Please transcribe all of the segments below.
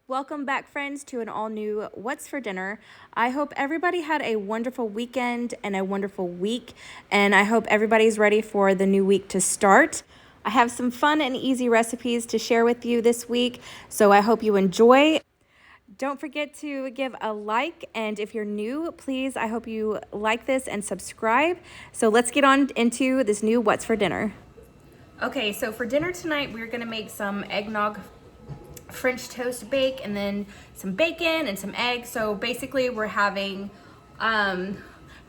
Welcome back, friends, to an all-new What's for Dinner. I hope everybody had a wonderful weekend and a wonderful week, and I hope everybody's ready for the new week to start. I have some fun and easy recipes to share with you this week, so I hope you enjoy. Don't forget to give a like, and if you're new, please, I hope you like this and subscribe. So let's get on into this new What's for Dinner. Okay, so for dinner tonight, we're gonna make some eggnog French toast bake and then some bacon and some eggs. So basically we're having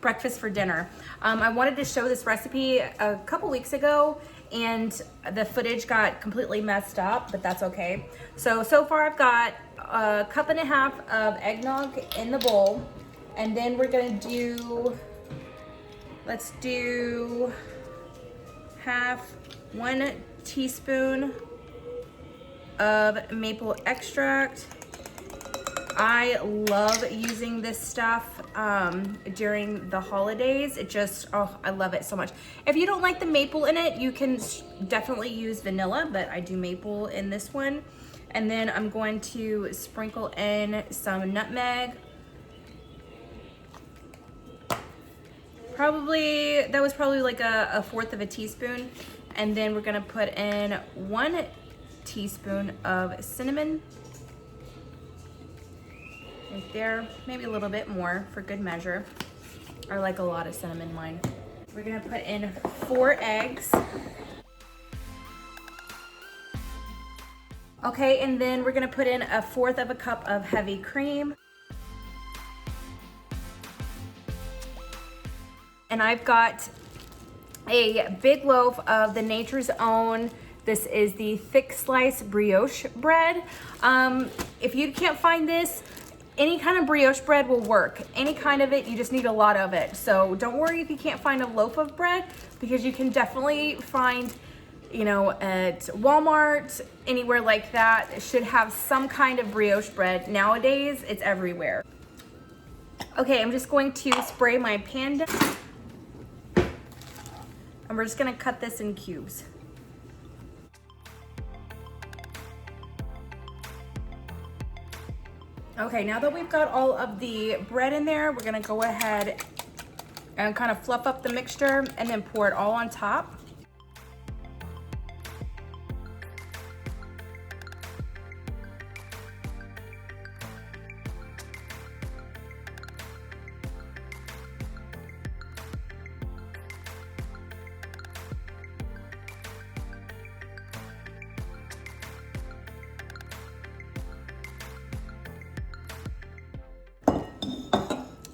breakfast for dinner. I wanted to show this recipe a couple weeks ago and the footage got completely messed up, but that's okay. So far I've got a cup and a half of eggnog in the bowl, and then we're gonna do, let's do 1 teaspoon of maple extract. I love using this stuff during the holidays. It just, oh, I love it so much. If you don't like the maple in it, you can definitely use vanilla, but I do maple in this one. And then I'm going to sprinkle in some nutmeg. That was probably like a 1/4 of a teaspoon. And then we're gonna put in 1 teaspoon of cinnamon right there, maybe a little bit more for good measure. I like a lot of cinnamon in mine. We're gonna put in 4 eggs. Okay, and then we're gonna put in 1/4 of a cup of heavy cream. And I've got a big loaf of the Nature's Own. This is the thick slice brioche bread. If you can't find this, any kind of brioche bread will work. Any kind of it, you just need a lot of it. So don't worry if you can't find a loaf of bread, because you can definitely find, you know, at Walmart, anywhere like that, it should have some kind of brioche bread. Nowadays, it's everywhere. Okay, I'm just going to spray my pan down. And we're just gonna cut this in cubes. Okay, now that we've got all of the bread in there, we're gonna go ahead and kind of fluff up the mixture and then pour it all on top.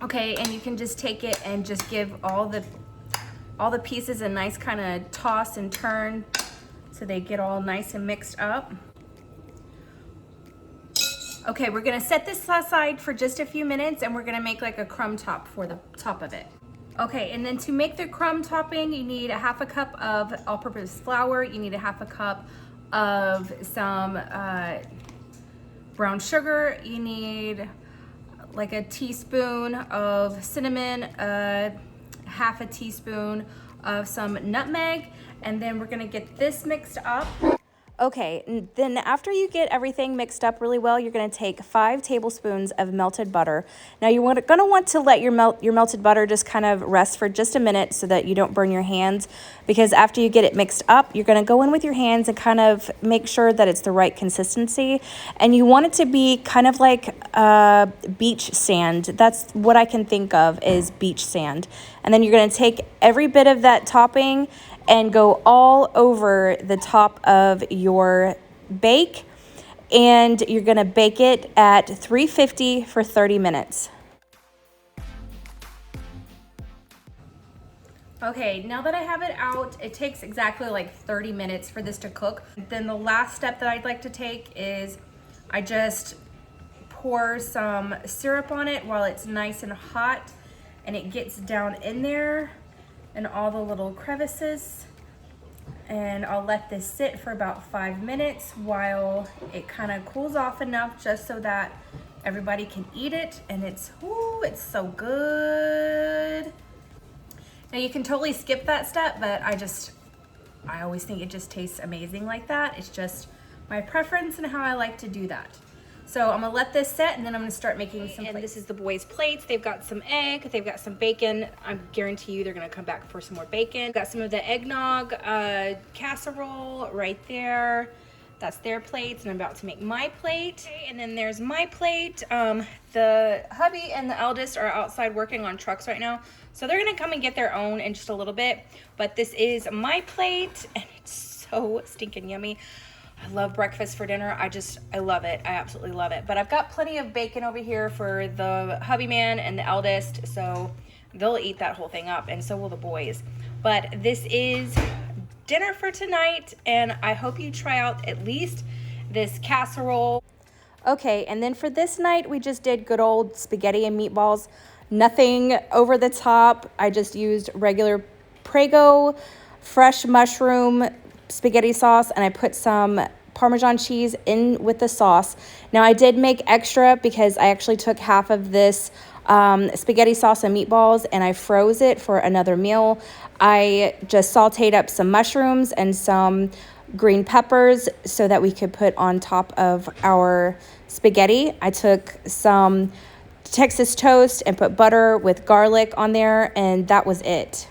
Okay, and you can just take it and just give all the pieces a nice kind of toss and turn so they get all nice and mixed up. Okay, we're gonna set this aside for just a few minutes, and we're gonna make like a crumb top for the top of it. Okay, and then to make the crumb topping, you need 1/2 cup of all-purpose flour. You need 1/2 cup of some brown sugar. You need like a teaspoon of cinnamon, 1/2 teaspoon of some nutmeg, and then we're gonna get this mixed up. Okay, then after you get everything mixed up really well, you're gonna take 5 tablespoons of melted butter. Now you're gonna want to let your melted butter just kind of rest for just a minute so that you don't burn your hands, because after you get it mixed up, you're gonna go in with your hands and kind of make sure that it's the right consistency. And you want it to be kind of like beach sand. That's what I can think of is beach sand. And then you're gonna take every bit of that topping and go all over the top of your bake, and you're gonna bake it at 350 for 30 minutes. Okay, now that I have it out, it takes exactly like 30 minutes for this to cook. Then the last step that I'd like to take is I just pour some syrup on it while it's nice and hot, and it gets down in there and all the little crevices. And I'll let this sit for about 5 minutes while it kind of cools off enough just so that everybody can eat it. And it's so good. Now you can totally skip that step, but I always think it just tastes amazing like that. It's just my preference and how I like to do that. So I'm gonna let this set and then I'm gonna start making some plates. And this is the boys' plates. They've got some egg, they've got some bacon. I guarantee you they're gonna come back for some more bacon. Got some of the eggnog casserole right there. That's their plates, and I'm about to make my plate. Okay, and then there's my plate. The hubby and the eldest are outside working on trucks right now, so they're gonna come and get their own in just a little bit. But this is my plate, and it's so stinking yummy. I love breakfast for dinner. I love it. I absolutely love it. But I've got plenty of bacon over here for the hubby man and the eldest, so they'll eat that whole thing up, and so will the boys. But this is dinner for tonight, and I hope you try out at least this casserole. Okay, and then for this night, we just did good old spaghetti and meatballs. Nothing over the top. I just used regular Prego fresh mushroom spaghetti sauce, and I put some Parmesan cheese in with the sauce. Now I did make extra because I actually took half of this spaghetti sauce and meatballs and I froze it for another meal. I just sauteed up some mushrooms and some green peppers so that we could put on top of our spaghetti. I took some Texas toast and put butter with garlic on there, and that was it.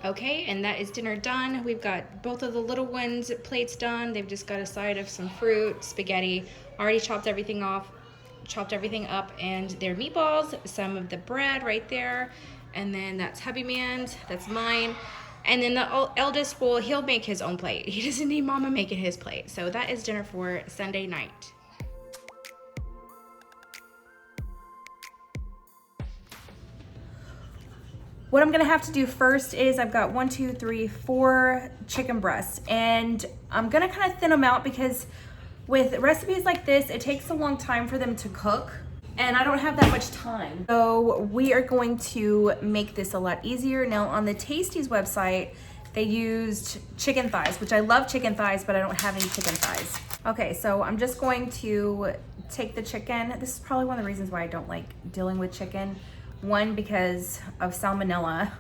Okay, and that is dinner done. We've got both of the little ones' plates done. They've just got a side of some fruit, spaghetti. Already chopped everything up, and their meatballs, some of the bread right there, and then that's hubby man's, that's mine. And then the eldest, well, he'll make his own plate. He doesn't need mama making his plate. So that is dinner for Sunday night. What I'm gonna have to do first is I've got 4 chicken breasts, and I'm gonna kind of thin them out because with recipes like this, it takes a long time for them to cook, and I don't have that much time. So we are going to make this a lot easier. Now on the Tasties website, they used chicken thighs, which I love chicken thighs, but I don't have any chicken thighs. Okay, so I'm just going to take the chicken. This is probably one of the reasons why I don't like dealing with chicken. One, because of salmonella.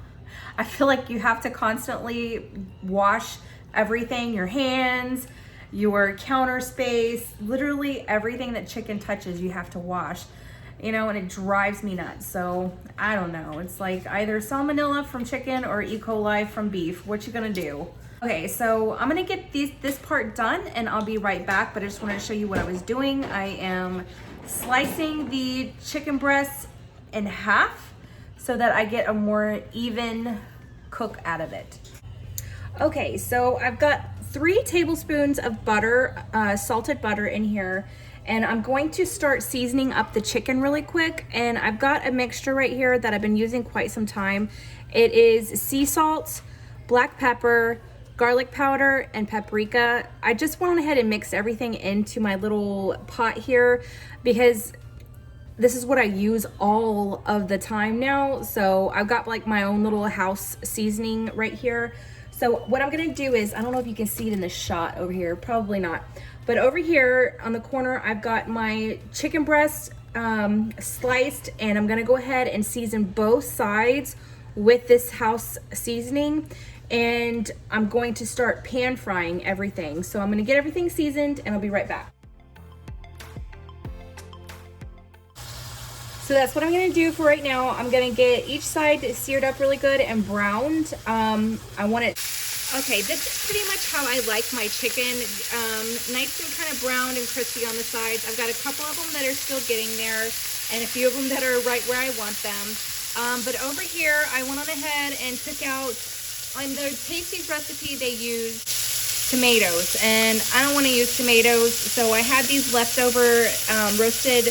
I feel like you have to constantly wash everything, your hands, your counter space, literally everything that chicken touches you have to wash, you know, and it drives me nuts. So I don't know, it's like either salmonella from chicken or E. coli from beef. What you gonna do? Okay, so I'm gonna get this part done and I'll be right back, but I just wanted to show you what I was doing. I am slicing the chicken breasts in half so that I get a more even cook out of it. Okay, so I've got 3 tablespoons of butter, salted butter in here, and I'm going to start seasoning up the chicken really quick. And I've got a mixture right here that I've been using quite some time. It is sea salt, black pepper, garlic powder, and paprika. I just went ahead and mixed everything into my little pot here because this is what I use all of the time now. So I've got like my own little house seasoning right here. So what I'm gonna do is, I don't know if you can see it in the shot over here, probably not. But over here on the corner, I've got my chicken breast sliced, and I'm gonna go ahead and season both sides with this house seasoning. And I'm going to start pan frying everything. So I'm gonna get everything seasoned and I'll be right back. So that's what I'm gonna do for right now. I'm gonna get each side seared up really good and browned. I want it. Okay, this is pretty much how I like my chicken. Nice and kind of browned and crispy on the sides. I've got a couple of them that are still getting there and a few of them that are right where I want them. But over here, I went on ahead and took out, on the Tasties recipe, they used tomatoes, and I don't wanna use tomatoes. So I had these leftover roasted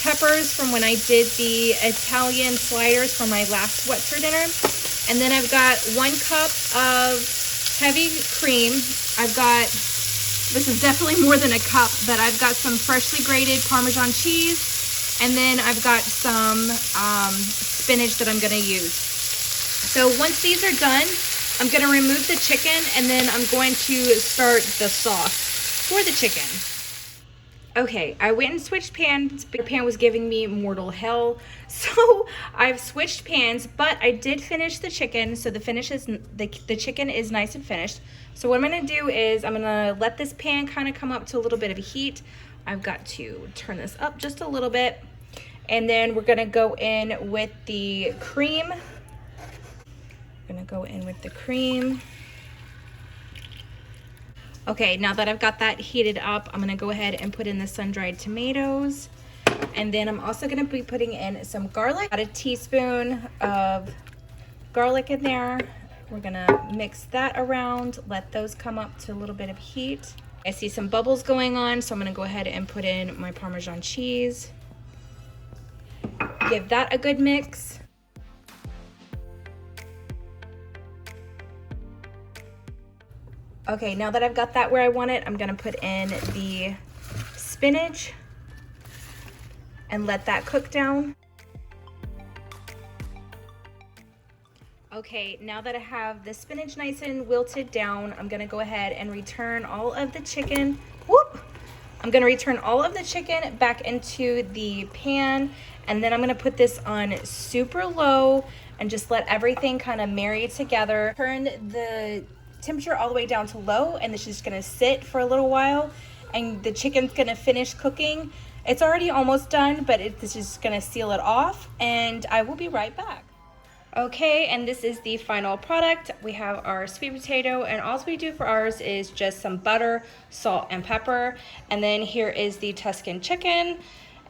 peppers from when I did the Italian sliders for my last What's for Dinner. And then I've got 1 cup of heavy cream. I've got, this is definitely more than a cup, but I've got some freshly grated Parmesan cheese. And then I've got some spinach that I'm gonna use. So once these are done, I'm gonna remove the chicken and then I'm going to start the sauce for the chicken. Okay, I went and switched pans, but the pan was giving me mortal hell. So I've switched pans, but I did finish the chicken. So the chicken is nice and finished. So what I'm gonna do is I'm gonna let this pan kind of come up to a little bit of a heat. I've got to turn this up just a little bit. And then we're gonna go in with the cream. We're gonna go in with the cream. Okay, now that I've got that heated up, I'm gonna go ahead and put in the sun-dried tomatoes. And then I'm also gonna be putting in some garlic. About a teaspoon of garlic in there. We're gonna mix that around, let those come up to a little bit of heat. I see some bubbles going on, so I'm gonna go ahead and put in my Parmesan cheese. Give that a good mix. Okay, now that I've got that where I want it, I'm gonna put in the spinach and let that cook down. Okay, now that I have the spinach nice and wilted down, I'm gonna go ahead and return all of the chicken. I'm gonna return all of the chicken back into the pan, and then I'm gonna put this on super low and just let everything kind of marry together. Turn the temperature all the way down to low, and this is just gonna sit for a little while, and the chicken's gonna finish cooking. It's already almost done, but this is gonna seal it off, and I will be right back. Okay, and this is the final product. We have our sweet potato, and all we do for ours is just some butter, salt, and pepper. And then here is the Tuscan chicken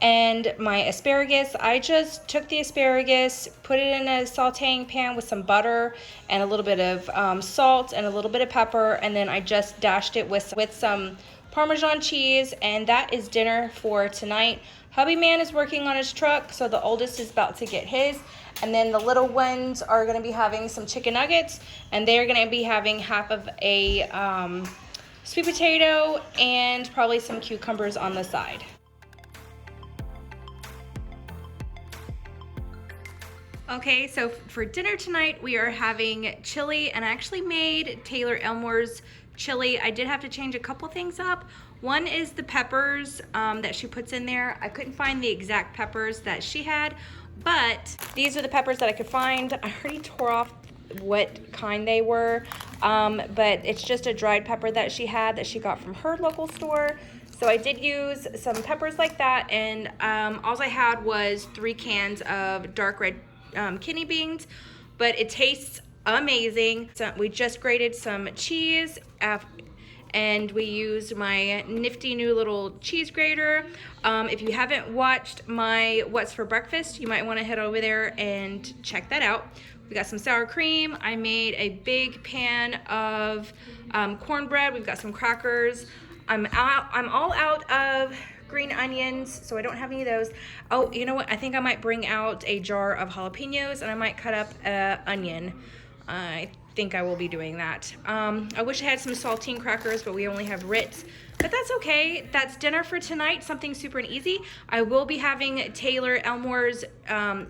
and my asparagus. I just took the asparagus, put it in a sauteing pan with some butter and a little bit of salt and a little bit of pepper, and then I just dashed it with some Parmesan cheese, and that is dinner for tonight. Hubby man is working on his truck, so the oldest is about to get his, and then the little ones are gonna be having some chicken nuggets, and they're gonna be having half of a sweet potato and probably some cucumbers on the side. Okay, so for dinner tonight, we are having chili, and I actually made Taylor Elmore's chili. I did have to change a couple things up. One is the peppers that she puts in there. I couldn't find the exact peppers that she had, but these are the peppers that I could find. I already tore off what kind they were, but it's just a dried pepper that she had that she got from her local store. So I did use some peppers like that, and all I had was 3 cans of dark red kidney beans, but it tastes amazing. So we just grated some cheese, and we used my nifty new little cheese grater. If you haven't watched my What's for Breakfast, you might want to head over there and check that out. We got some sour cream. I made a big pan of cornbread. We've got some crackers. I'm all out of green onions, so I don't have any of those. Oh, you know what? I think I might bring out a jar of jalapenos, and I might cut up an onion. I think I will be doing that. I wish I had some saltine crackers, but we only have Ritz. But that's okay. That's dinner for tonight, something super and easy. I will be having Taylor Elmore's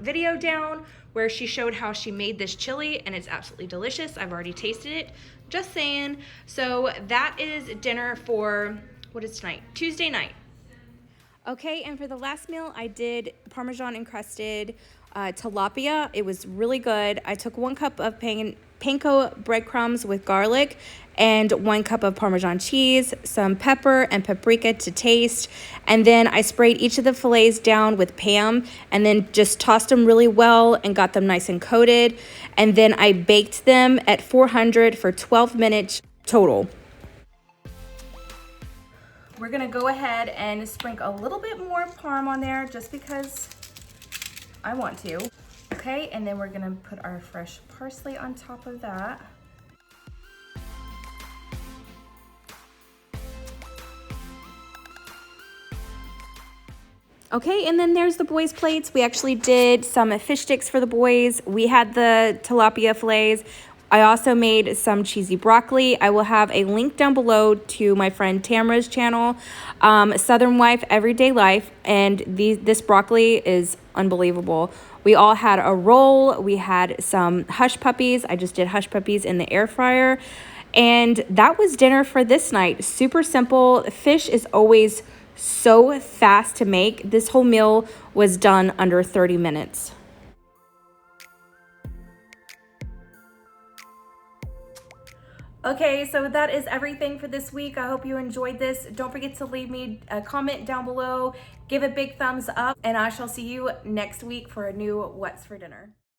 video down where she showed how she made this chili, and it's absolutely delicious. I've already tasted it, just saying. So that is dinner for, what is tonight? Tuesday night. Okay, and for the last meal, I did Parmesan encrusted tilapia. It was really good. I took 1 cup of panko breadcrumbs with garlic and 1 cup of Parmesan cheese, some pepper and paprika to taste, and then I sprayed each of the fillets down with Pam and then just tossed them really well and got them nice and coated, and then I baked them at 400 for 12 minutes total. We're gonna go ahead and sprinkle a little bit more parm on there just because I want to. Okay, and then we're gonna put our fresh parsley on top of that. Okay, and then there's the boys' plates. We actually did some fish sticks for the boys. We had the tilapia fillets. I also made some cheesy broccoli. I will have a link down below to my friend Tamaras' channel, Southern Wife Everyday Life, and this broccoli is unbelievable. We all had a roll. We had some hush puppies. I just did hush puppies in the air fryer, and that was dinner for this night. Super simple. Fish is always so fast to make. This whole meal was done under 30 minutes. Okay, so that is everything for this week. I hope you enjoyed this. Don't forget to leave me a comment down below, give a big thumbs up, and I shall see you next week for a new What's for Dinner.